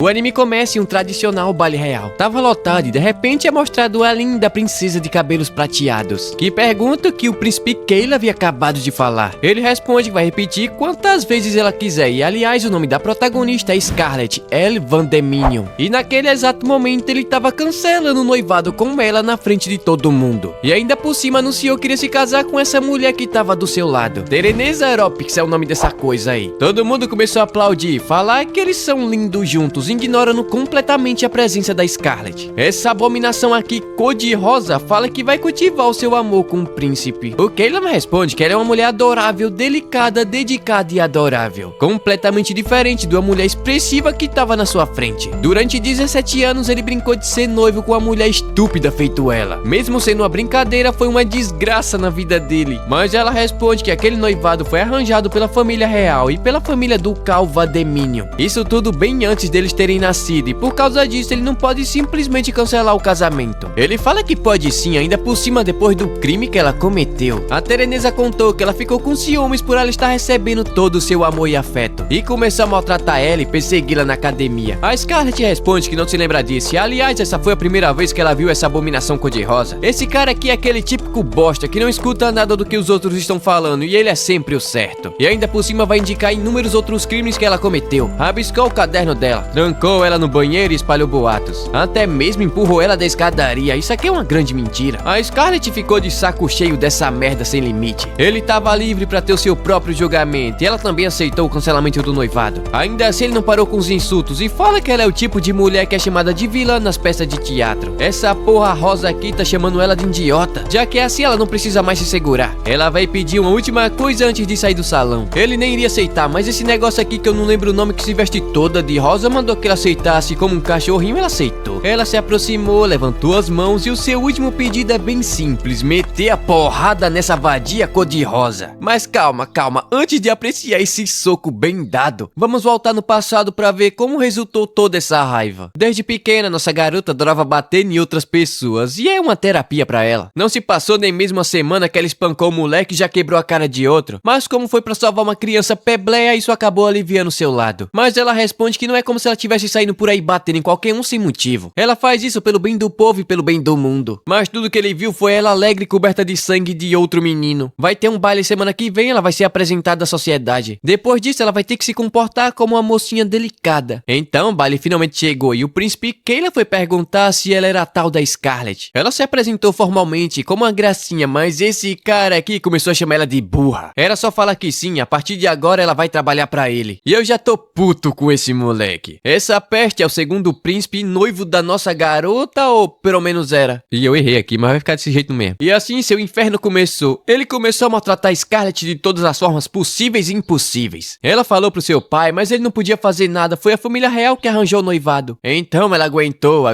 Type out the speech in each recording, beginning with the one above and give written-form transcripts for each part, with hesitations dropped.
O anime começa em um tradicional baile real. Tava lotado e de repente é mostrado a linda princesa de cabelos prateados, que pergunta o que o príncipe Keila havia acabado de falar. Ele responde que vai repetir quantas vezes ela quiser, e aliás o nome da protagonista é Scarlett L. Van de Minion. E naquele exato momento ele tava cancelando o noivado com ela na frente de todo mundo. E ainda por cima anunciou que iria se casar com essa mulher que tava do seu lado. Tereneza Aeropics é o nome dessa coisa aí. Todo mundo começou a aplaudir, falar que eles são lindos juntos, ignorando completamente a presença da Scarlett. Essa abominação aqui, cor de rosa, fala que vai cultivar o seu amor com o príncipe. O Keila responde que ela é uma mulher adorável, delicada, dedicada e adorável. Completamente diferente de uma mulher expressiva que estava na sua frente. Durante 17 anos ele brincou de ser noivo com uma mulher estúpida feito ela. Mesmo sendo uma brincadeira, foi uma desgraça na vida dele. Mas ela responde que aquele noivado foi arranjado pela família real e pela família ducal Van de Minion. Isso tudo bem antes deles terem nascido, e por causa disso ele não pode simplesmente cancelar o casamento. Ele fala que pode sim, ainda por cima depois do crime que ela cometeu. A Tereneza contou que ela ficou com ciúmes por ela estar recebendo todo o seu amor e afeto, e começou a maltratar ela e persegui-la na academia. A Scarlett responde que não se lembra disso, e aliás essa foi a primeira vez que ela viu essa abominação cor-de-rosa. Esse cara aqui é aquele típico bosta que não escuta nada do que os outros estão falando, e ele é sempre o certo. E ainda por cima vai indicar inúmeros outros crimes que ela cometeu. Rabiscou o caderno dela, trancou ela no banheiro e espalhou boatos. Até mesmo empurrou ela da escadaria. Isso aqui é uma grande mentira. A Scarlett ficou de saco cheio dessa merda sem limite. Ele tava livre pra ter o seu próprio julgamento, e ela também aceitou o cancelamento do noivado. Ainda assim ele não parou com os insultos e fala que ela é o tipo de mulher que é chamada de vilã nas peças de teatro. Essa porra rosa aqui tá chamando ela de idiota. Já que é assim ela não precisa mais se segurar. Ela vai pedir uma última coisa antes de sair do salão. Ele nem iria aceitar, mas esse negócio aqui que eu não lembro o nome, que se veste toda de rosa, mandou que ela aceitasse como um cachorrinho. Ela aceitou. Ela se aproximou, levantou as mãos e o seu último pedido é bem simples: meter a porrada nessa vadia cor-de-rosa. Mas calma, antes de apreciar esse soco bem dado, vamos voltar no passado pra ver como resultou toda essa raiva. Desde pequena, nossa garota adorava bater em outras pessoas, e é uma terapia pra ela. Não se passou nem mesmo uma semana que ela espancou o moleque e já quebrou a cara de outro, mas como foi pra salvar uma criança pebleia, isso acabou aliviando o seu lado. Mas ela responde que não é como se ela tivesse saindo por aí batendo em qualquer um sem motivo. Ela faz isso pelo bem do povo e pelo bem do mundo. Mas tudo que ele viu foi ela alegre, coberta de sangue de outro menino. Vai ter um baile semana que vem, ela vai ser apresentada à sociedade. Depois disso ela vai ter que se comportar como uma mocinha delicada. Então o baile finalmente chegou e o príncipe Keila foi perguntar se ela era a tal da Scarlett. Ela se apresentou formalmente como uma gracinha, mas esse cara aqui começou a chamar ela de burra. Era só falar que sim, a partir de agora ela vai trabalhar pra ele. E eu já tô puto com esse moleque. Essa peste é o segundo príncipe noivo da nossa garota, ou pelo menos era. E eu errei aqui, mas vai ficar desse jeito mesmo. E assim seu inferno começou. Ele começou a maltratar Scarlett de todas as formas possíveis e impossíveis. Ela falou pro seu pai, mas ele não podia fazer nada. Foi a família real que arranjou o noivado. Então ela aguentou.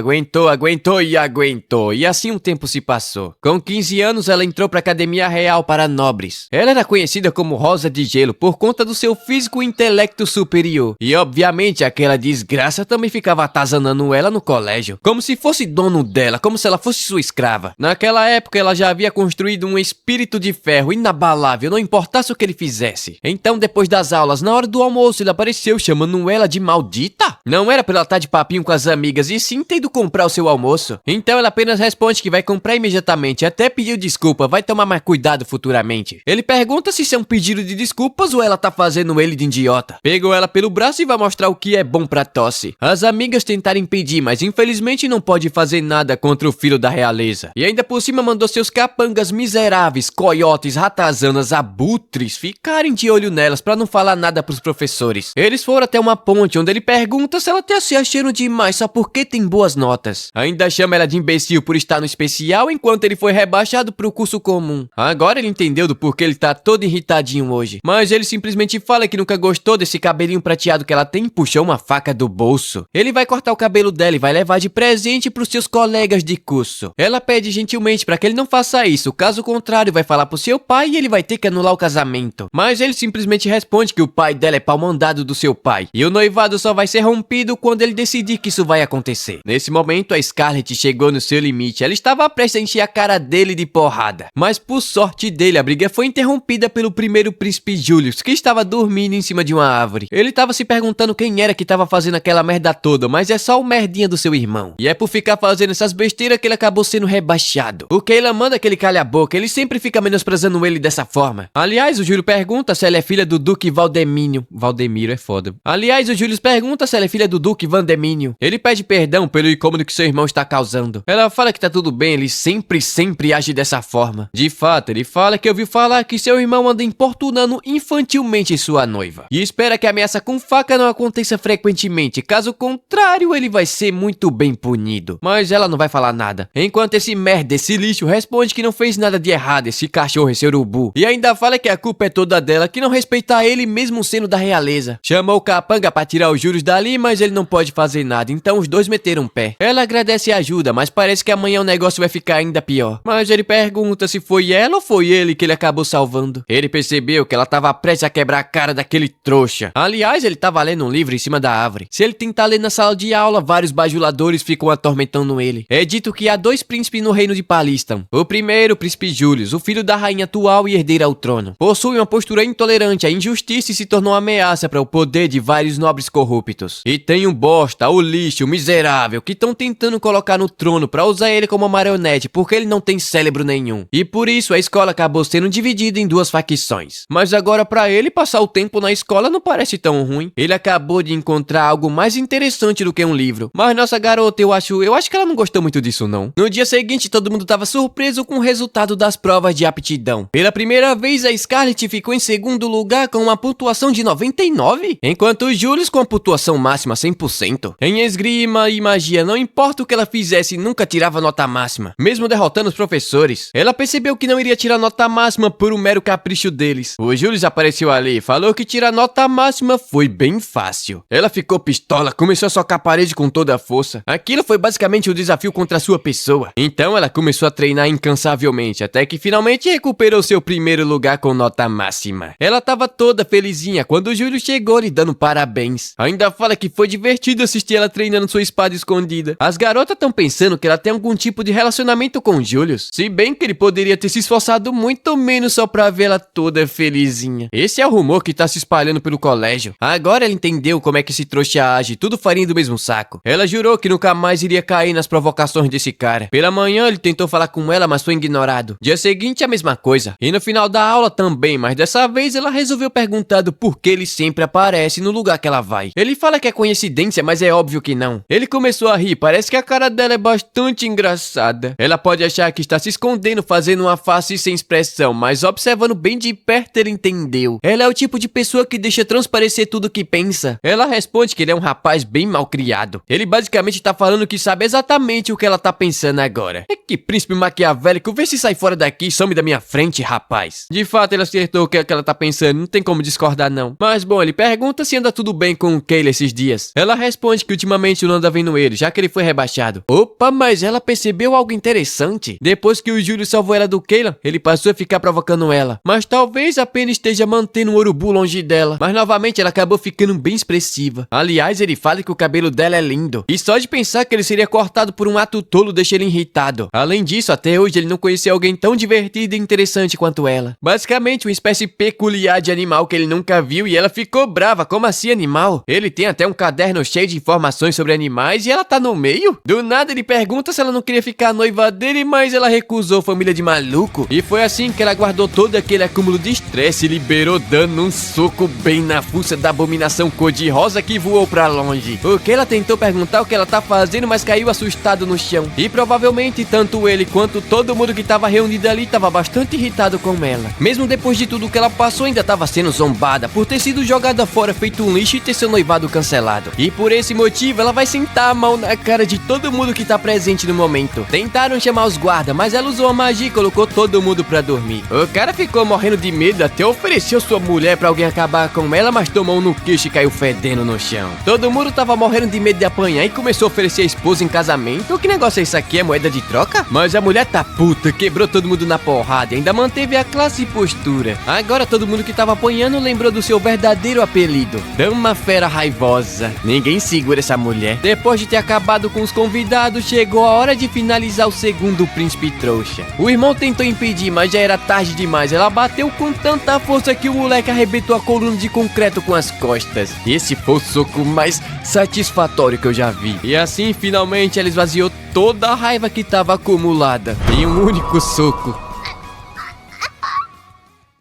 E assim um tempo se passou. Com 15 anos ela entrou pra Academia Real para Nobres. Ela era conhecida como Rosa de Gelo por conta do seu físico e intelecto superior. E obviamente aquela desgraça também ficava atazanando ela no colégio, como se fosse dono dela, como se ela fosse sua escrava. Naquela época ela já havia construído um espírito de ferro inabalável, não importasse o que ele fizesse. Então depois das aulas, na hora do almoço, ele apareceu chamando ela de maldita. Não era pra ela estar de papinho com as amigas, e sim ter ido comprar o seu almoço. Então ela apenas responde que vai comprar imediatamente, até pediu desculpa, vai tomar mais cuidado futuramente. Ele pergunta se isso é um pedido de desculpas ou ela tá fazendo ele de idiota. Pegou ela pelo braço e vai mostrar o que é bom pra tosse. As amigas tentaram impedir, mas infelizmente não pode fazer nada contra o filho da realeza. E ainda por cima mandou seus capangas miseráveis, coiotes, ratazanas, abutres ficarem de olho nelas pra não falar nada pros professores. Eles foram até uma ponte onde ele pergunta se ela tá se achando demais só porque tem boas notas. Ainda chama ela de imbecil por estar no especial, enquanto ele foi rebaixado pro curso comum. Agora ele entendeu do porquê ele tá todo irritadinho hoje. Mas ele simplesmente fala que nunca gostou desse cabelinho prateado que ela tem e puxou uma faca do bolso. Ele vai cortar o cabelo dela e vai levar de presente pros seus colegas de curso. Ela pede gentilmente pra que ele não faça isso, caso contrário vai falar pro seu pai e ele vai ter que anular o casamento. Mas ele simplesmente responde que o pai dela é pau mandado do seu pai, e o noivado só vai ser rompido quando ele decidir que isso vai acontecer. Nesse momento a Scarlett chegou no seu limite, ela estava prestes a encher a cara dele de porrada. Mas por sorte dele, a briga foi interrompida pelo primeiro príncipe Julius, que estava dormindo em cima de uma árvore. Ele estava se perguntando quem era que estava fazendo aquela merda toda, mas é só o merdinha do seu irmão. E é por ficar fazendo essas besteiras que ele acabou sendo rebaixado. O Kayla manda que ele calhe a boca, ele sempre fica menosprezando ele dessa forma. Aliás, o Júlio pergunta se ela é filha do Duque Valdemiro é foda. Aliás, o Júlio pergunta se ela é filha do Duque Vandemínio. Ele pede perdão pelo incômodo que seu irmão está causando. Ela fala que tá tudo bem, ele sempre age dessa forma. De fato, ele fala que ouviu falar que seu irmão anda importunando infantilmente sua noiva. E espera que a ameaça com faca não aconteça frequentemente, caso contrário ele vai ser muito bem punido. Mas ela não vai falar nada. Enquanto esse merda, esse lixo, responde que não fez nada de errado, esse cachorro, esse urubu. E ainda fala que a culpa é toda dela, que não respeita ele mesmo sendo da realeza. Chamou o capanga pra tirar os juros dali, mas ele não pode fazer nada, então os dois meteram um pé. Ela agradece a ajuda, mas parece que amanhã o negócio vai ficar ainda pior. Mas ele pergunta se foi ela ou foi ele que ele acabou salvando. Ele percebeu que ela tava prestes a quebrar a cara daquele trouxa. Aliás, ele tava lendo um livro em cima da árvore. Se ele tentar ler na sala de aula, vários bajuladores ficam atormentando ele. É dito que há 2 príncipes no reino de Palistan. O primeiro, o príncipe Julius, o filho da rainha atual e herdeira ao trono. Possui uma postura intolerante à injustiça e se tornou uma ameaça para o poder de vários nobres corruptos. E tem um bosta, o lixo, o miserável, que estão tentando colocar no trono para usar ele como marionete, porque ele não tem cérebro nenhum. E por isso a escola acabou sendo dividida em 2 facções. Mas agora para ele passar o tempo na escola não parece tão ruim. Ele acabou de encontrar algo mais interessante do que um livro. Mas nossa garota, eu acho que ela não gostou muito disso não. No dia seguinte todo mundo tava surpreso com o resultado das provas de aptidão. Pela primeira vez a Scarlett ficou em segundo lugar com uma pontuação de 99, enquanto o Julius com a pontuação máxima 100%. Em esgrima e magia, não importa o que ela fizesse, nunca tirava nota máxima, mesmo derrotando os professores. Ela percebeu que não iria tirar nota máxima por um mero capricho deles. O Julius apareceu ali, falou que tirar nota máxima foi bem fácil. Ela ficou pistola, começou a socar a parede com toda a força. Aquilo foi basicamente o desafio contra a sua pessoa. Então ela começou a treinar incansavelmente, até que finalmente recuperou seu primeiro lugar com nota máxima. Ela tava toda felizinha quando o Júlio chegou lhe dando parabéns. Ainda fala que foi divertido assistir ela treinando sua espada escondida. As garotas estão pensando que ela tem algum tipo de relacionamento com o Julius, se bem que ele poderia ter se esforçado muito menos só pra vê-la toda felizinha. Esse é o rumor que tá se espalhando pelo colégio. Agora ela entendeu como é que esse trouxa age, tudo farinha do mesmo saco. Ela jurou que nunca mais iria cair nas provocações desse cara. Pela manhã ele tentou falar com ela, mas foi ignorado. Dia seguinte a mesma coisa. E no final da aula também, mas dessa vez ela resolveu perguntar do porquê ele sempre aparece no lugar que ela vai. Ele fala que é coincidência, mas é óbvio que não. Ele começou a rir, parece que a cara dela é bastante engraçada. Ela pode achar que está se escondendo, fazendo uma face sem expressão, mas observando bem de perto ele entendeu. Ela é o tipo de pessoa que deixa transparecer tudo que pensa. Ela responde que ele é um rapaz bem mal criado. Ele basicamente tá falando que sabe exatamente o que ela tá pensando agora. É que príncipe maquiavélico, vê se sai fora daqui e some da minha frente, rapaz. De fato, ele acertou o que ela tá pensando, não tem como discordar não. Mas bom, ele pergunta se anda tudo bem com o Kayla esses dias. Ela responde que ultimamente não anda vendo ele, já que ele foi rebaixado. Opa, mas ela percebeu algo interessante. Depois que o Júlio salvou ela do Kayla, ele passou a ficar provocando ela. Mas talvez apenas esteja mantendo o urubu longe dela. Mas novamente ela acabou ficando bem expressiva. Aliás, ele fala que o cabelo dela é lindo. E só de pensar que ele seria cortado por um ato tolo deixa ele irritado. Além disso, até hoje ele não conhecia alguém tão divertido e interessante quanto ela. Basicamente, uma espécie peculiar de animal que ele nunca viu e ela ficou brava. Como assim animal? Ele tem até um caderno cheio de informações sobre animais e ela tá no meio? Do nada ele pergunta se ela não queria ficar noiva dele, mas ela recusou, família de maluco. E foi assim que ela guardou todo aquele acúmulo de estresse e liberou dando um soco bem na fuça da abominação cor-de-rosa que voou pra longe. Porque ela tentou perguntar o que ela tá fazendo, mas caiu assustado no chão. E provavelmente tanto ele quanto todo mundo que tava reunido ali tava bastante irritado com ela. Mesmo depois de tudo que ela passou, ainda tava sendo zombada por ter sido jogada fora feito um lixo e ter seu noivado cancelado. E por esse motivo ela vai sentar a mão na cara de todo mundo que tá presente no momento. Tentaram chamar os guardas, mas ela usou a magia e colocou todo mundo pra dormir. O cara ficou morrendo de medo, até ofereceu sua mulher pra alguém acabar com ela, mas tomou um no queixo e caiu fedendo no chão. Todo mundo tava morrendo de medo de apanhar e começou a oferecer a esposa em casamento. Que negócio é isso aqui? É moeda de troca? Mas a mulher tá puta, quebrou todo mundo na porrada e ainda manteve a classe e postura. Agora todo mundo que tava apanhando lembrou do seu verdadeiro apelido: Dama Fera Raivosa. Ninguém segura essa mulher. Depois de ter acabado com os convidados, chegou a hora de finalizar o segundo príncipe trouxa. O irmão tentou impedir, mas já era tarde demais. Ela bateu com tanta força que o moleque arrebentou a coluna de concreto com as costas. Esse foi o soco mais satisfatório que eu já vi. E assim, finalmente, ela esvaziou toda a raiva que estava acumulada em um único soco.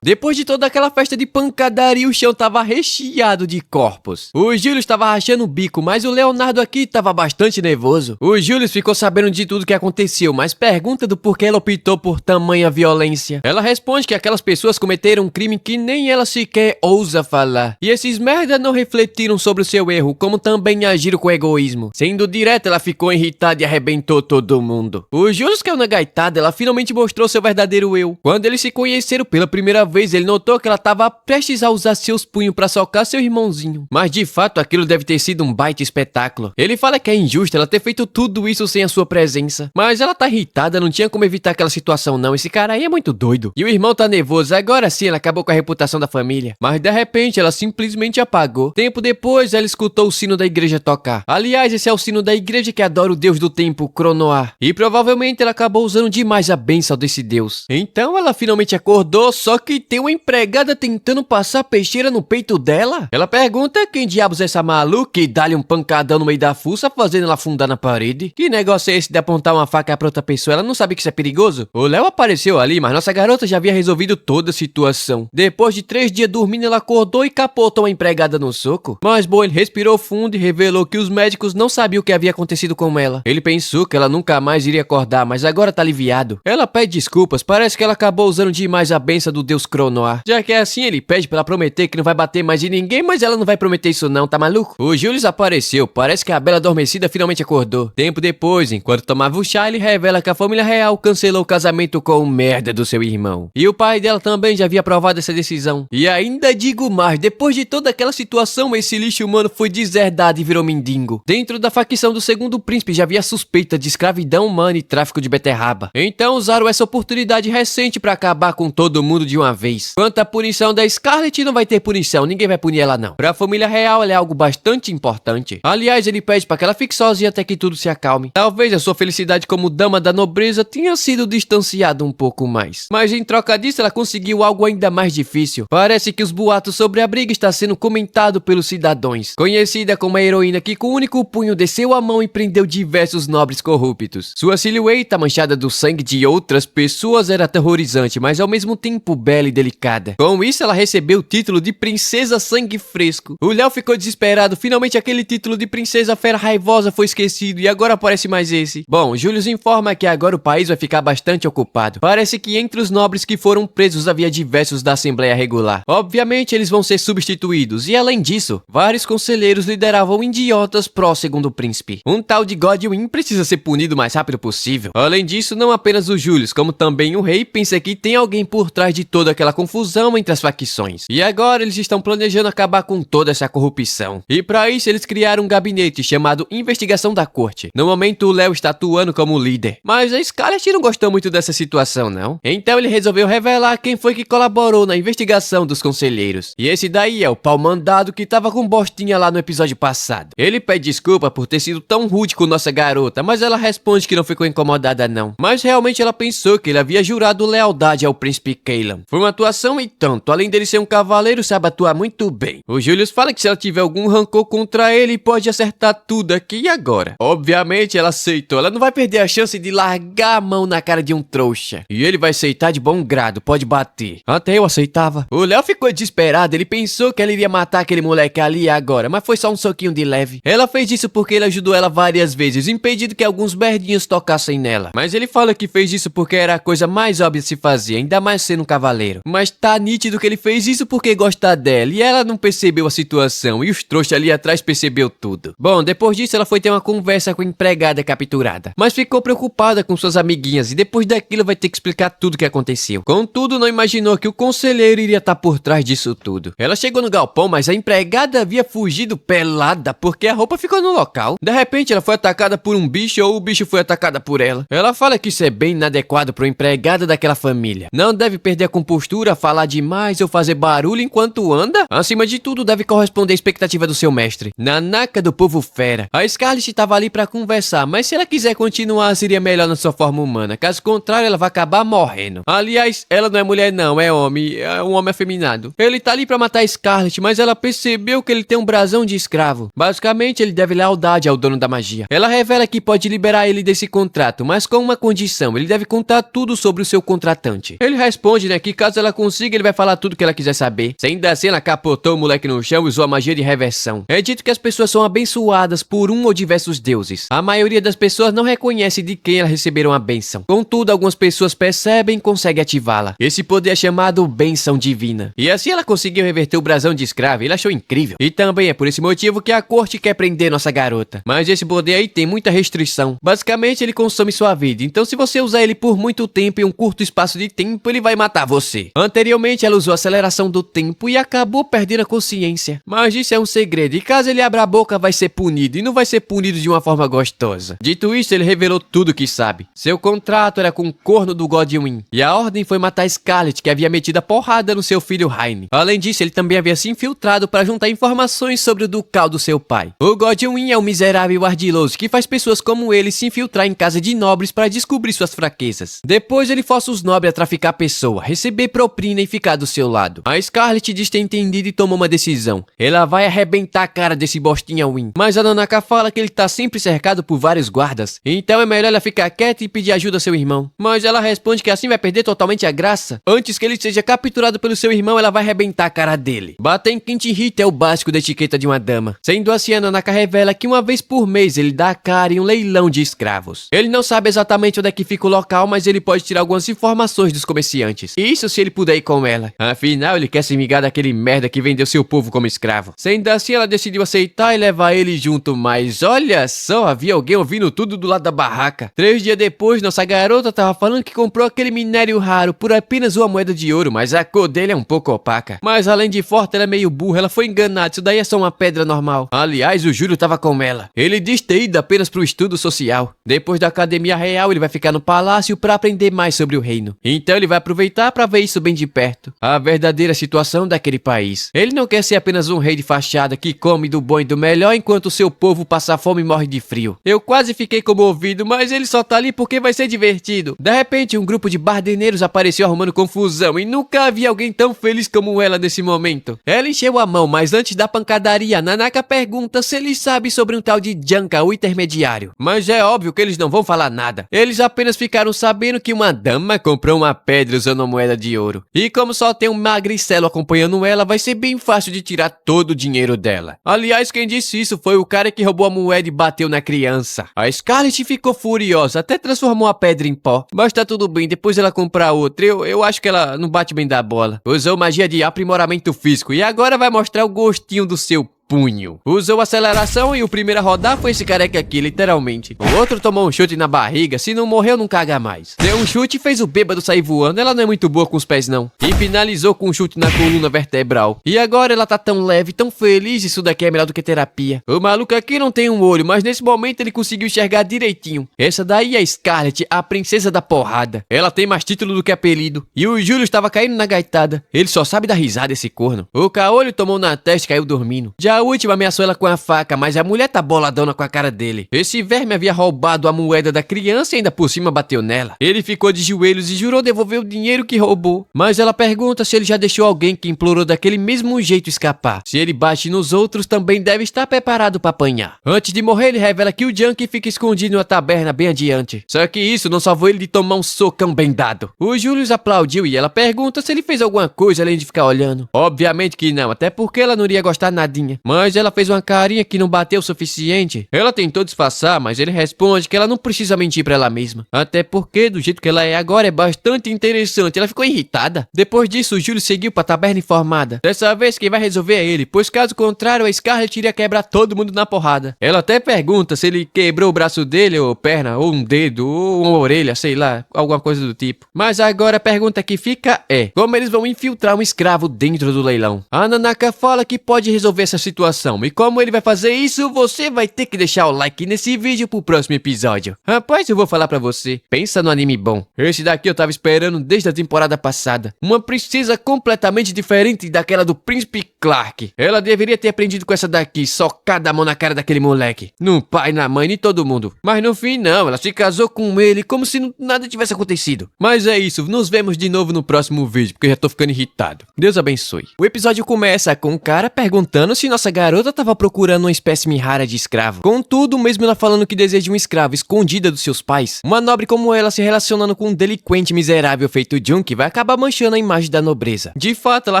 Depois de toda aquela festa de pancadaria, o chão tava recheado de corpos. O Júlio estava rachando o bico, mas o Leonardo aqui estava bastante nervoso. O Júlio ficou sabendo de tudo que aconteceu, mas pergunta do porquê ela optou por tamanha violência. Ela responde que aquelas pessoas cometeram um crime que nem ela sequer ousa falar. E esses merda não refletiram sobre o seu erro, como também agiram com egoísmo. Sendo direta, ela ficou irritada e arrebentou todo mundo. O Júlio caiu na gaitada, ela finalmente mostrou seu verdadeiro eu. Quando eles se conheceram pela primeira vez, ele notou que ela estava prestes a usar seus punhos para socar seu irmãozinho. Mas de fato, aquilo deve ter sido um baita espetáculo. Ele fala que é injusto ela ter feito tudo isso sem a sua presença. Mas ela tá irritada, não tinha como evitar aquela situação não. Esse cara aí é muito doido. E o irmão tá nervoso, agora sim ela acabou com a reputação da família. Mas de repente ela simplesmente apagou. Tempo depois ela escutou o sino da igreja tocar. Aliás, esse é o sino da igreja que adora o deus do tempo, Cronoar. E provavelmente ela acabou usando demais a bênção desse deus. Então ela finalmente acordou, só que tem uma empregada tentando passar peixeira no peito dela? Ela pergunta quem diabos é essa maluca e dá-lhe um pancadão no meio da fuça, fazendo ela afundar na parede. Que negócio é esse de apontar uma faca pra outra pessoa? Ela não sabe que isso é perigoso? O Léo apareceu ali, mas nossa garota já havia resolvido toda a situação. Depois de 3 dias dormindo, ela acordou e capotou a empregada no soco. Mas bom, ele respirou fundo e revelou que os médicos não sabiam o que havia acontecido com ela. Ele pensou que ela nunca mais iria acordar, mas agora tá aliviado. Ela pede desculpas, parece que ela acabou usando demais a benção do deus Cronoar. Já que é assim, ele pede pra ela prometer que não vai bater mais em ninguém, mas ela não vai prometer isso não, tá maluco? O Júlio apareceu, parece que a bela adormecida finalmente acordou. Tempo depois, enquanto tomava o chá, ele revela que a família real cancelou o casamento com o merda do seu irmão. E o pai dela também já havia aprovado essa decisão. E ainda digo mais, depois de toda aquela situação, esse lixo humano foi deserdado e virou mendigo. Dentro da facção do segundo príncipe já havia suspeita de escravidão humana e tráfico de beterraba. Então usaram essa oportunidade recente pra acabar com todo mundo de uma vez. Quanto à punição da Scarlett, não vai ter punição, ninguém vai punir ela não. Pra família real, ela é algo bastante importante. Aliás, ele pede pra que ela fique sozinha até que tudo se acalme. Talvez a sua felicidade como dama da nobreza tenha sido distanciada um pouco mais. Mas em troca disso, ela conseguiu algo ainda mais difícil. Parece que os boatos sobre a briga está sendo comentado pelos cidadãos. Conhecida como a heroína que com o único punho desceu a mão e prendeu diversos nobres corruptos. Sua silhueta manchada do sangue de outras pessoas era aterrorizante, mas ao mesmo tempo bela e delicada. Com isso, ela recebeu o título de Princesa Sangue Fresco. O Léo ficou desesperado, finalmente aquele título de Princesa Fera Raivosa foi esquecido e agora aparece mais esse. Bom, Júlio informa que agora o país vai ficar bastante ocupado. Parece que entre os nobres que foram presos havia diversos da Assembleia Regular. Obviamente, eles vão ser substituídos e além disso, vários conselheiros lideravam idiotas pró-segundo príncipe. Um tal de Godwin precisa ser punido o mais rápido possível. Além disso, não apenas o Júlio, como também o rei pensa que tem alguém por trás de toda aquela confusão entre as facções. E agora eles estão planejando acabar com toda essa corrupção. E para isso eles criaram um gabinete chamado Investigação da Corte. No momento o Léo está atuando como líder. Mas a Scarlett não gostou muito dessa situação não. Então ele resolveu revelar quem foi que colaborou na investigação dos conselheiros. E esse daí é o pau mandado que tava com bostinha lá no episódio passado. Ele pede desculpa por ter sido tão rude com nossa garota, mas ela responde que não ficou incomodada não. Mas realmente ela pensou que ele havia jurado lealdade ao príncipe Cailan. Foi uma atuação e tanto, além dele ser um cavaleiro, sabe atuar muito bem. O Julius fala que se ela tiver algum rancor contra ele, pode acertar tudo aqui e agora. Obviamente ela aceitou, ela não vai perder a chance de largar a mão na cara de um trouxa. E ele vai aceitar de bom grado, pode bater. Até eu aceitava. O Léo ficou desesperado, ele pensou que ela iria matar aquele moleque ali e agora, mas foi só um soquinho de leve. Ela fez isso porque ele ajudou ela várias vezes, impedindo que alguns merdinhos tocassem nela. Mas ele fala que fez isso porque era a coisa mais óbvia de se fazer, ainda mais sendo um cavaleiro. Mas tá nítido que ele fez isso porque gosta dela e ela não percebeu a situação e os trouxas ali atrás percebeu tudo. Bom, depois disso ela foi ter uma conversa com a empregada capturada, mas ficou preocupada com suas amiguinhas e depois daquilo vai ter que explicar tudo o que aconteceu. Contudo, não imaginou que o conselheiro iria estar por trás disso tudo. Ela chegou no galpão, mas a empregada havia fugido pelada porque a roupa ficou no local. De repente ela foi atacada por um bicho ou o bicho foi atacada por ela. Ela fala que isso é bem inadequado para uma empregada daquela família. Não deve perder a compostura postura, falar demais ou fazer barulho enquanto anda? Acima de tudo, deve corresponder à expectativa do seu mestre. Nanaca do povo fera. A Scarlet estava ali pra conversar, mas se ela quiser continuar, seria melhor na sua forma humana. Caso contrário, ela vai acabar morrendo. Aliás, ela não é mulher não, é homem. É um homem afeminado. Ele tá ali pra matar a Scarlet, mas ela percebeu que ele tem um brasão de escravo. Basicamente, ele deve lealdade ao dono da magia. Ela revela que pode liberar ele desse contrato, mas com uma condição. Ele deve contar tudo sobre o seu contratante. Ele responde, né, que caso ela consiga, ele vai falar tudo que ela quiser saber. Ainda assim, ela capotou o moleque no chão e usou a magia de reversão. É dito que as pessoas são abençoadas por um ou diversos deuses. A maioria das pessoas não reconhece de quem elas receberam a bênção. Contudo, algumas pessoas percebem e conseguem ativá-la. Esse poder é chamado bênção divina. E assim ela conseguiu reverter o brasão de escravo. Ele achou incrível. E também é por esse motivo que a corte quer prender nossa garota. Mas esse poder aí tem muita restrição. Basicamente, ele consome sua vida. Então, se você usar ele por muito tempo em um curto espaço de tempo, ele vai matar você. Anteriormente, ela usou a aceleração do tempo e acabou perdendo a consciência. Mas isso é um segredo. E caso ele abra a boca, vai ser punido. E não vai ser punido de uma forma gostosa. Dito isso, ele revelou tudo o que sabe. Seu contrato era com o corno do Godwin. E a ordem foi matar Scarlet, que havia metido a porrada no seu filho Raine. Além disso, ele também havia se infiltrado para juntar informações sobre o ducal do seu pai. O Godwin é um miserável ardiloso que faz pessoas como ele se infiltrar em casa de nobres para descobrir suas fraquezas. Depois ele força os nobres a traficar a pessoa, receber propina e ficar do seu lado. A Scarlet diz ter entendido e tomou uma decisão. Ela vai arrebentar a cara desse bostinha Win. Mas a Nanaka fala que ele tá sempre cercado por vários guardas. Então é melhor ela ficar quieta e pedir ajuda ao seu irmão. Mas ela responde que assim vai perder totalmente a graça. Antes que ele seja capturado pelo seu irmão, ela vai arrebentar a cara dele. Bater em quem te irrita é o básico da etiqueta de uma dama. Sendo assim, a Nanaka revela que uma vez por mês ele dá a cara em um leilão de escravos. Ele não sabe exatamente onde é que fica o local, mas ele pode tirar algumas informações dos comerciantes. Isso se ele puder ir com ela. Afinal, ele quer se vingar daquele merda que vendeu seu povo como escravo. Sendo assim, ela decidiu aceitar e levar ele junto, mas olha só, havia alguém ouvindo tudo do lado da barraca. 3 dias depois, nossa garota tava falando que comprou aquele minério raro por apenas uma moeda de ouro, mas a cor dele é um pouco opaca. Mas além de forte, ela é meio burra, ela foi enganada, isso daí é só uma pedra normal. Aliás, o Júlio tava com ela. Ele diz ter ido apenas pro estudo social. Depois da academia real, ele vai ficar no palácio para aprender mais sobre o reino. Então ele vai aproveitar para ver isso bem de perto. A verdadeira situação daquele país. Ele não quer ser apenas um rei de fachada que come do bom e do melhor enquanto o seu povo passa fome e morre de frio. Eu quase fiquei comovido, mas ele só tá ali porque vai ser divertido. De repente, um grupo de bardeneiros apareceu arrumando confusão e nunca havia alguém tão feliz como ela nesse momento. Ela encheu a mão, mas antes da pancadaria, Nanaka pergunta se ele sabe sobre um tal de Janka, o intermediário. Mas é óbvio que eles não vão falar nada. Eles apenas ficaram sabendo que uma dama comprou uma pedra usando uma moeda de ouro. E como só tem um magricelo acompanhando ela, vai ser bem fácil de tirar todo o dinheiro dela. Aliás, quem disse isso foi o cara que roubou a moeda e bateu na criança. A Scarlet ficou furiosa, até transformou a pedra em pó. Mas tá tudo bem, depois ela comprar outra. Eu acho que ela não bate bem da bola. Usou magia de aprimoramento físico e agora vai mostrar o gostinho do seu punho. Usou aceleração e o primeiro a rodar foi esse careca aqui, literalmente. O outro tomou um chute na barriga, se não morreu não caga mais. Deu um chute e fez o bêbado sair voando, ela não é muito boa com os pés não. E finalizou com um chute na coluna vertebral. E agora ela tá tão leve, tão feliz, isso daqui é melhor do que terapia. O maluco aqui não tem um olho, mas nesse momento ele conseguiu enxergar direitinho. Essa daí é a Scarlet, a princesa da porrada. Ela tem mais título do que apelido. E o Júlio estava caindo na gaitada. Ele só sabe dar risada esse corno. O caolho tomou na testa e caiu dormindo. Já a última ameaçou ela com a faca, mas a mulher tá boladona com a cara dele. Esse verme havia roubado a moeda da criança e ainda por cima bateu nela. Ele ficou de joelhos e jurou devolver o dinheiro que roubou. Mas ela pergunta se ele já deixou alguém que implorou daquele mesmo jeito escapar. Se ele bate nos outros, também deve estar preparado para apanhar. Antes de morrer, ele revela que o Junkie fica escondido em uma taberna bem adiante. Só que isso não salvou ele de tomar um socão bem dado. O Julius aplaudiu e ela pergunta se ele fez alguma coisa além de ficar olhando. Obviamente que não, até porque ela não iria gostar nadinha. Mas ela fez uma carinha que não bateu o suficiente. Ela tentou disfarçar, mas ele responde que ela não precisa mentir pra ela mesma. Até porque, do jeito que ela é agora, é bastante interessante. Ela ficou irritada. Depois disso, o Júlio seguiu pra taberna informada. Dessa vez, quem vai resolver é ele, pois caso contrário, a Scarlet iria quebrar todo mundo na porrada. Ela até pergunta se ele quebrou o braço dele, ou perna, ou um dedo, ou uma orelha, sei lá, alguma coisa do tipo. Mas agora a pergunta que fica é: como eles vão infiltrar um escravo dentro do leilão? A Nanaka fala que pode resolver essa situação situação. E como ele vai fazer isso, você vai ter que deixar o like nesse vídeo pro próximo episódio. Rapaz, eu vou falar pra você. Pensa no anime bom. Esse daqui eu tava esperando desde a temporada passada. Uma princesa completamente diferente daquela do Príncipe Clark. Ela deveria ter aprendido com essa daqui, socada a mão na cara daquele moleque. No pai, na mãe, e todo mundo. Mas no fim não, ela se casou com ele como se nada tivesse acontecido. Mas é isso, nos vemos de novo no próximo vídeo, porque eu já tô ficando irritado. Deus abençoe. O episódio começa com um cara perguntando se nossa garota tava procurando uma espécime rara de escravo. Contudo, mesmo ela falando que deseja um escravo escondida dos seus pais, uma nobre como ela se relacionando com um delinquente miserável feito Junkie vai acabar manchando a imagem da nobreza. De fato, ela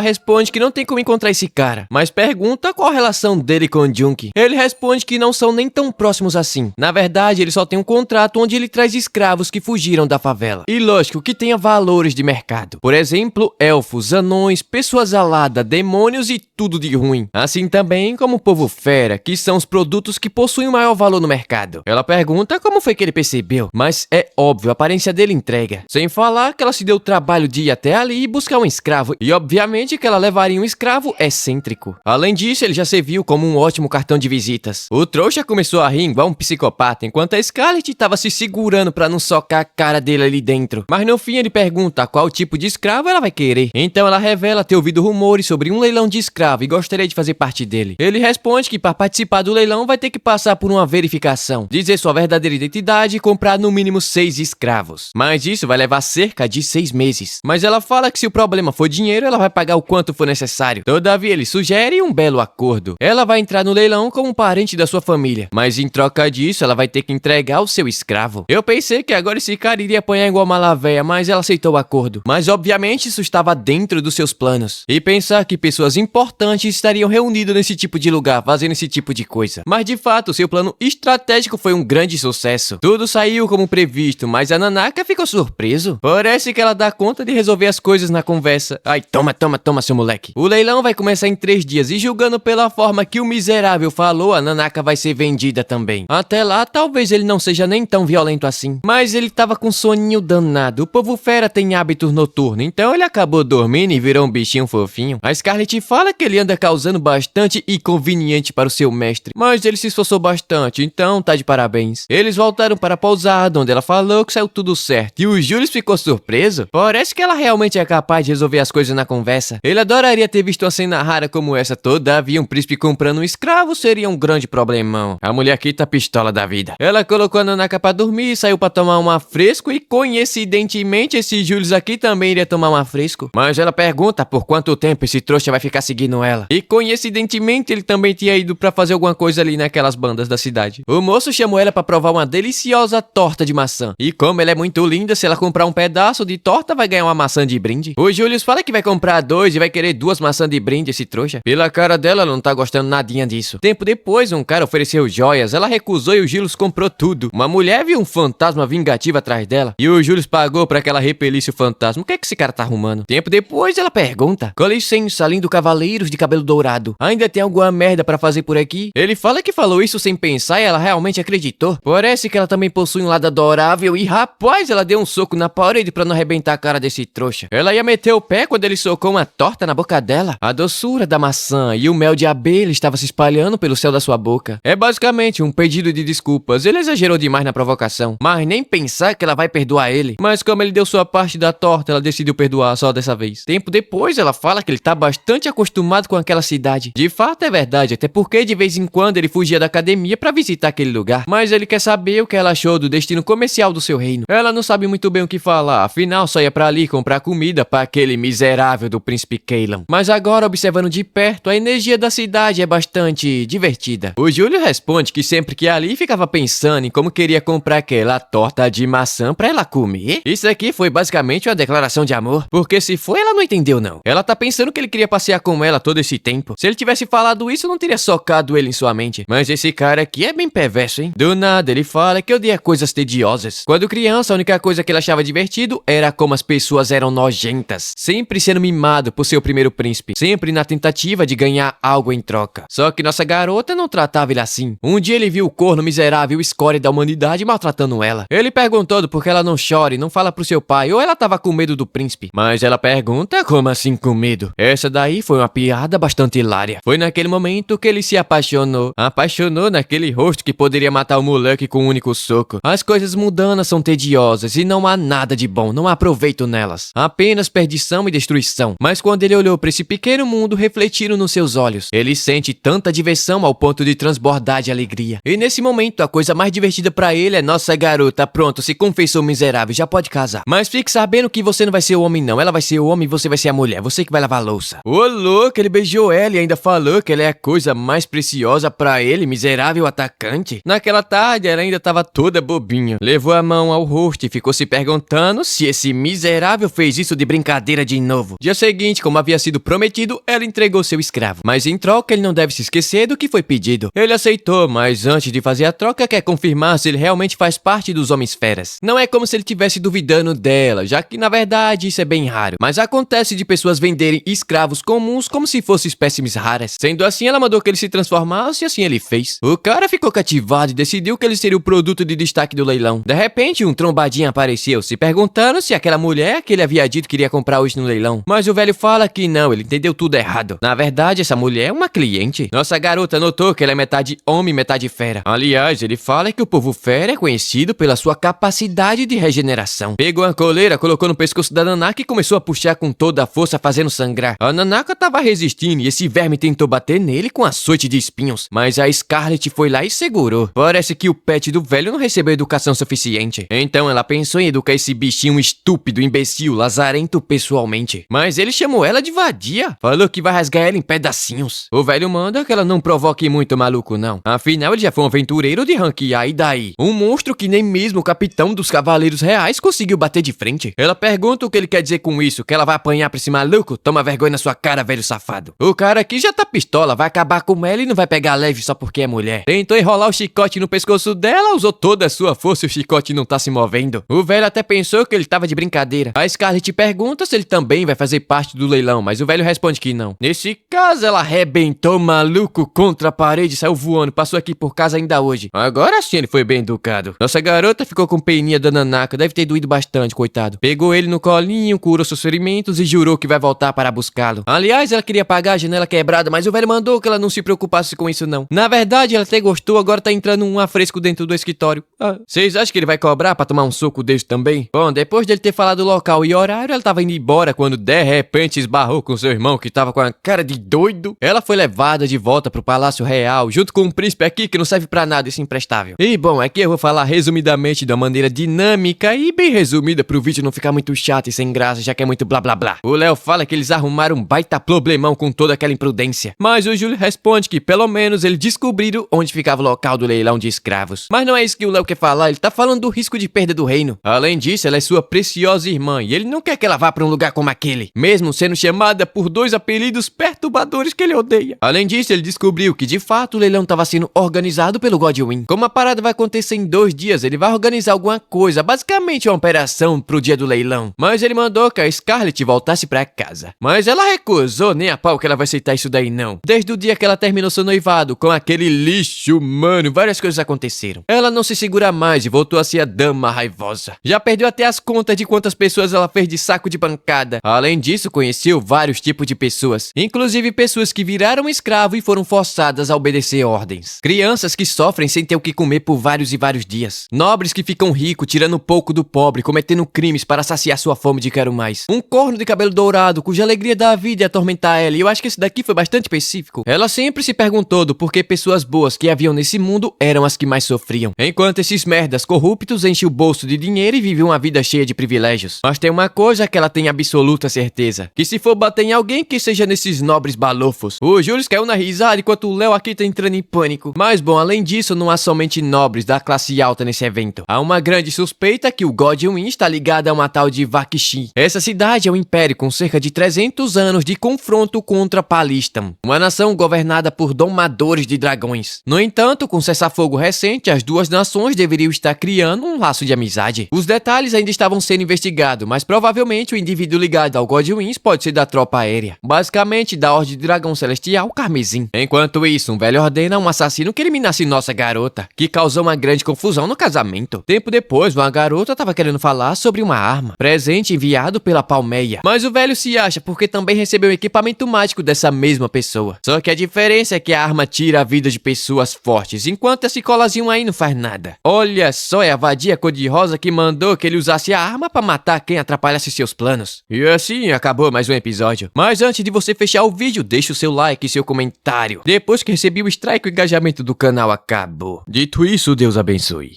responde que não tem como encontrar esse cara, mas pergunta qual a relação dele com o Junkie. Ele responde que não são nem tão próximos assim. Na verdade, ele só tem um contrato onde ele traz escravos que fugiram da favela. E lógico que tenha valores de mercado. Por exemplo, elfos, anões, pessoas aladas, demônios e tudo de ruim. Assim também como o povo fera, que são os produtos que possuem o maior valor no mercado. Ela pergunta como foi que ele percebeu, mas é óbvio, a aparência dele entrega. Sem falar que ela se deu o trabalho de ir até ali e buscar um escravo. E obviamente que ela levaria um escravo excêntrico. Além disso, ele já serviu como um ótimo cartão de visitas. O trouxa começou a rir igual um psicopata, enquanto a Scarlett estava se segurando pra não socar a cara dele ali dentro. Mas no fim ele pergunta qual tipo de escravo ela vai querer. Então ela revela ter ouvido rumores sobre um leilão de escravo e gostaria de fazer parte dele. Ele responde que para participar do leilão vai ter que passar por uma verificação, dizer sua verdadeira identidade e comprar no mínimo 6 escravos. Mas isso vai levar cerca de 6 meses. Mas ela fala que se o problema for dinheiro, ela vai pagar o quanto for necessário. Todavia ele sugere um belo acordo. Ela vai entrar no leilão como um parente da sua família, mas em troca disso ela vai ter que entregar o seu escravo. Eu pensei que agora esse cara iria apanhar igual uma malavéia, mas ela aceitou o acordo. Mas obviamente isso estava dentro dos seus planos. E pensar que pessoas importantes estariam reunidas nesse tipo de lugar, fazendo esse tipo de coisa. Mas de fato, seu plano estratégico foi um grande sucesso. Tudo saiu como previsto, mas a Nanaka ficou surpreso. Parece que ela dá conta de resolver as coisas na conversa. Ai, toma, seu moleque. O leilão vai começar em 3 dias e julgando pela forma que o miserável falou, a Nanaka vai ser vendida também. Até lá, talvez ele não seja nem tão violento assim. Mas ele tava com soninho danado. O povo fera tem hábitos noturnos, então ele acabou dormindo e virou um bichinho fofinho. A Scarlett fala que ele anda causando bastante inconveniente para o seu mestre, mas ele se esforçou bastante, então tá de parabéns. Eles voltaram para a pousada, onde ela falou que saiu tudo certo. E o Julius ficou surpreso. Parece que ela realmente é capaz de resolver as coisas na conversa. Ele adoraria ter visto uma cena rara como essa. Todavia, um príncipe comprando um escravo seria um grande problemão. A mulher aqui tá pistola da vida. Ela colocou a Nanaka pra dormir, saiu pra tomar um fresco e coincidentemente esse Julius aqui também iria tomar um fresco. Mas ela pergunta por quanto tempo esse trouxa vai ficar seguindo ela. E coincidentemente ele também tinha ido pra fazer alguma coisa ali naquelas bandas da cidade. O moço chamou ela pra provar uma deliciosa torta de maçã. E como ela é muito linda, se ela comprar um pedaço de torta vai ganhar uma maçã de brinde. O Julius fala que vai comprar 2 e vai querer 2 maçãs de brinde esse trouxa. Pela cara dela, ela não tá gostando nadinha disso. Tempo depois, um cara ofereceu joias, ela recusou e o Julius comprou tudo. Uma mulher viu um fantasma vingativo atrás dela e o Julius pagou pra que ela repelisse o fantasma. O que é que esse cara tá arrumando? Tempo depois, ela pergunta: com licença, lindo cavaleiros de cabelo dourado, ainda tem alguma merda pra fazer por aqui? Ele fala que falou isso sem pensar e ela realmente acreditou. Parece que ela também possui um lado adorável e rapaz, ela deu um soco na parede pra não arrebentar a cara desse trouxa. Ela ia meter o pé quando ele socou uma torta na boca dela. A doçura da maçã e o mel de abelha estava se espalhando pelo céu da sua boca. É basicamente um pedido de desculpas. Ele exagerou demais na provocação, mas nem pensar que ela vai perdoar ele. Mas como ele deu sua parte da torta, ela decidiu perdoar só dessa vez. Tempo depois, ela fala que ele tá bastante acostumado com aquela cidade. De fato é verdade, até porque de vez em quando ele fugia da academia pra visitar aquele lugar. Mas ele quer saber o que ela achou do destino comercial do seu reino. Ela não sabe muito bem o que falar, afinal só ia pra ali comprar comida pra aquele miserável do príncipe Caleb. Mas agora, observando de perto, a energia da cidade é bastante divertida. O Júlio responde que sempre que ia ali ficava pensando em como queria comprar aquela torta de maçã pra ela comer. Isso aqui foi basicamente uma declaração de amor, porque se foi, ela não entendeu não. Ela tá pensando que ele queria passear com ela todo esse tempo. Se ele tivesse falado isso, não teria socado ele em sua mente. Mas esse cara aqui é bem perverso, hein? Do nada ele fala que odeia coisas tediosas. Quando criança, a única coisa que ele achava divertido era como as pessoas eram nojentas, sempre sendo mimado por seu primeiro príncipe, sempre na tentativa de ganhar algo em troca. Só que nossa garota não tratava ele assim. Um dia ele viu o corno miserável escória da humanidade maltratando ela. Ele perguntou por que ela não chora e não fala pro seu pai, ou ela tava com medo do príncipe. Mas ela pergunta como assim com medo? Essa daí foi uma piada bastante hilária. Foi Foi naquele momento que ele se apaixonou. Apaixonou naquele rosto que poderia matar o moleque com um único soco. As coisas mundanas são tediosas e não há nada de bom, não há proveito nelas. Apenas perdição e destruição. Mas quando ele olhou para esse pequeno mundo, refletiram nos seus olhos. Ele sente tanta diversão ao ponto de transbordar de alegria. E nesse momento, a coisa mais divertida pra ele é: nossa garota, pronto, se confessou miserável, já pode casar. Mas fique sabendo que você não vai ser o homem não, ela vai ser o homem e você vai ser a mulher, você que vai lavar a louça. Ô louco, ele beijou ela e ainda falou que ela é a coisa mais preciosa pra ele, miserável atacante. Naquela tarde, ela ainda tava toda bobinha. Levou a mão ao rosto e ficou se perguntando se esse miserável fez isso de brincadeira de novo. Dia seguinte, como havia sido prometido, ela entregou seu escravo. Mas em troca, ele não deve se esquecer do que foi pedido. Ele aceitou, mas antes de fazer a troca, quer confirmar se ele realmente faz parte dos homens feras. Não é como se ele estivesse duvidando dela, já que na verdade isso é bem raro. Mas acontece de pessoas venderem escravos comuns como se fossem espécimes raras. Sendo assim, ela mandou que ele se transformasse e assim ele fez. O cara ficou cativado e decidiu que ele seria o produto de destaque do leilão. De repente, um trombadinho apareceu, se perguntando se aquela mulher que ele havia dito que iria comprar hoje no leilão. Mas o velho fala que não, ele entendeu tudo errado. Na verdade, essa mulher é uma cliente. Nossa garota notou que ela é metade homem e metade fera. Aliás, ele fala que o povo fera é conhecido pela sua capacidade de regeneração. Pegou a coleira, colocou no pescoço da Nanaka e começou a puxar com toda a força, fazendo sangrar. A Nanaka tava resistindo e esse verme tentou bater nele com açoite de espinhos, mas a Scarlet foi lá e segurou. Parece que o pet do velho não recebeu educação suficiente. Então ela pensou em educar esse bichinho estúpido, imbecil, lazarento pessoalmente. Mas ele chamou ela de vadia. Falou que vai rasgar ela em pedacinhos. O velho manda que ela não provoque muito maluco não. Afinal, ele já foi um aventureiro de ranquear, e daí? Um monstro que nem mesmo o capitão dos cavaleiros reais conseguiu bater de frente. Ela pergunta o que ele quer dizer com isso, que ela vai apanhar pra esse maluco? Toma vergonha na sua cara, velho safado. O cara aqui já tá pistola, vai acabar com ela e não vai pegar leve só porque é mulher. Tentou enrolar o chicote no pescoço dela, usou toda a sua força e o chicote não tá se movendo. O velho até pensou que ele tava de brincadeira. A Scarlet pergunta se ele também vai fazer parte do leilão, mas o velho responde que não. Nesse caso, ela arrebentou o maluco contra a parede e saiu voando, passou aqui por casa ainda hoje. Agora sim ele foi bem educado. Nossa garota ficou com peninha da Nanaka, deve ter doído bastante, coitado. Pegou ele no colinho, curou seus ferimentos e jurou que vai voltar para buscá-lo. Aliás, ela queria pagar a janela quebrada, mas o velho mandou que ela não se preocupasse com isso não. Na verdade, ela até gostou, agora tá entrando um ar fresco dentro do escritório. Vocês acham que ele vai cobrar pra tomar um soco desse também? Bom, depois dele ter falado o local e horário, ela tava indo embora quando de repente esbarrou com seu irmão que tava com a cara de doido. Ela foi levada de volta pro Palácio Real, junto com um príncipe aqui que não serve pra nada, esse imprestável. E bom, aqui eu vou falar resumidamente de uma maneira dinâmica e bem resumida pro vídeo não ficar muito chato e sem graça, já que é muito blá blá blá. O Léo fala que eles arrumaram um baita problemão com toda aquela imprudência. Mas o Júlio responde que pelo menos eles descobriram onde ficava o local do leilão de escravos. Mas não é isso que o Léo quer falar, ele tá falando do risco de perda do reino. Além disso, ela é sua preciosa irmã e ele não quer que ela vá pra um lugar como aquele, mesmo sendo chamada por dois apelidos perturbadores que ele odeia. Além disso, ele descobriu que de fato o leilão estava sendo organizado pelo Godwin. Como a parada vai acontecer em 2 dias, ele vai organizar alguma coisa, basicamente uma operação pro dia do leilão. Mas ele mandou que a Scarlet voltasse pra casa. Mas ela recusou, nem a pau que ela vai aceitar isso daí não. Desde o dia que ela terminou seu noivado com aquele lixo humano, várias coisas aconteceram. Ela não se segura mais e voltou a ser a dama raivosa. Já perdeu até as contas de quantas pessoas ela fez de saco de pancada. Além disso, conheceu vários tipos de pessoas, inclusive pessoas que viraram escravo e foram forçadas a obedecer ordens. Crianças que sofrem sem ter o que comer por vários e vários dias. Nobres que ficam ricos tirando um pouco do pobre, cometendo crimes para saciar sua fome de quero mais. Um corno de cabelo dourado cuja alegria da vida é atormentar ela, e eu acho que esse daqui foi bastante específico. Ela sempre se perguntou do porquê pessoas boas que haviam nesse mundo eram as que mais sofriam, enquanto esses merdas corruptos enchem o bolso de dinheiro e vivem uma vida cheia de privilégios. Mas tem uma coisa que ela tem absoluta certeza, que se for bater em alguém, que seja nesses nobres balofos. O Júlio caiu na risada enquanto o Léo aqui tá entrando em pânico. Mas bom, além disso, não há somente nobres da classe alta nesse evento. Há uma grande suspeita que o Godwin está ligado a uma tal de Vakshi. Essa cidade é um império com cerca de 300 anos de confronto contra Palistam, uma nação governada por domadores de dragões. No entanto, com cessar-fogo recente, as duas nações deveriam estar criando um laço de amizade. Os detalhes ainda estavam sendo investigados, mas provavelmente o indivíduo ligado ao Godwin pode ser da tropa aérea, basicamente da Ordem de Dragão Celestial Carmesim. Enquanto isso, um velho ordena um assassino que eliminasse nossa garota, que causou uma grande confusão no casamento. Tempo depois, uma garota estava querendo falar sobre uma arma, presente enviado pela Palmeia, mas o velho se acha porque também recebeu um equipamento mágico dessa mesma pessoa. pessoa. Só que a diferença é que a arma tira a vida de pessoas fortes, enquanto esse colazinho aí não faz nada. Olha só, é a vadia cor-de-rosa que mandou que ele usasse a arma pra matar quem atrapalhasse seus planos. E assim acabou mais um episódio. Mas antes de você fechar o vídeo, deixa o seu like e seu comentário. Depois que recebi o strike, o engajamento do canal acabou. Dito isso, Deus abençoe.